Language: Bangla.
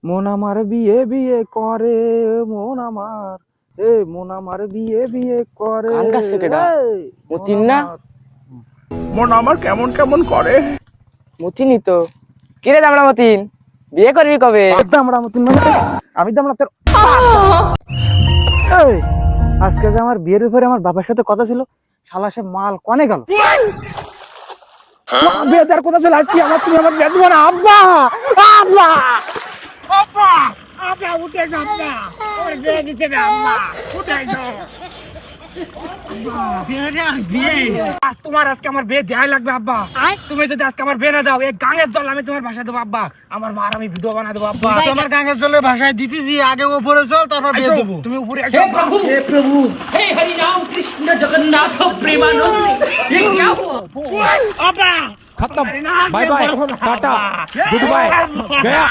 মন আমার বিয়ে বিয়ে করে, মন আমার, মন আমার বিয়ে বিয়ে করে। গান গাচ্ছে কেডা? মতিন না? মন আমার কেমন কেমন করে। মতিনই তো। কিরে দামড়া মতিন, বিয়ে করবি কবে? দামড়া মতিন মানে আমি দামড়া তোর। এই, আজকে যে আমার বিয়ের ব্যাপারে আমার বাবার সাথে কথা ছিল, শালা সে মাল কনে গেল? বিয়ে দেওয়ার কথা ছিল আজকে আমার, তুমি আমার বিয়ে দিবে না? আব্বা, আব্বা, আব্বা, আব্বা উঠে যাও আব্বা, ওর বিয়ে দিতে হবে আব্বা, উঠে যাও। তোমার আজকে আমার বিয়ে দেওয়াই লাগবে আব্বা। তুমি যদি আজকে আমার বিয়ে না দাও, এই গাঙের জল আমি তোমার ভাষায় দেবো আব্বা। আমার মার আমি ভিডিও বানা দেবো আব্বা। তোমার গাঙ্গের জলের ভাষায় দিতেছি, আগে উপরে চল, তারপর বিয়ে দেবো। তুমি উপরে আসো আব্বা। হে প্রভু, हे हरि राम कृष्ण जगन्नाथ प्रेमानंद ये क्या हुआ আব্বা खत्म, bye bye, tata, goodbye, गया।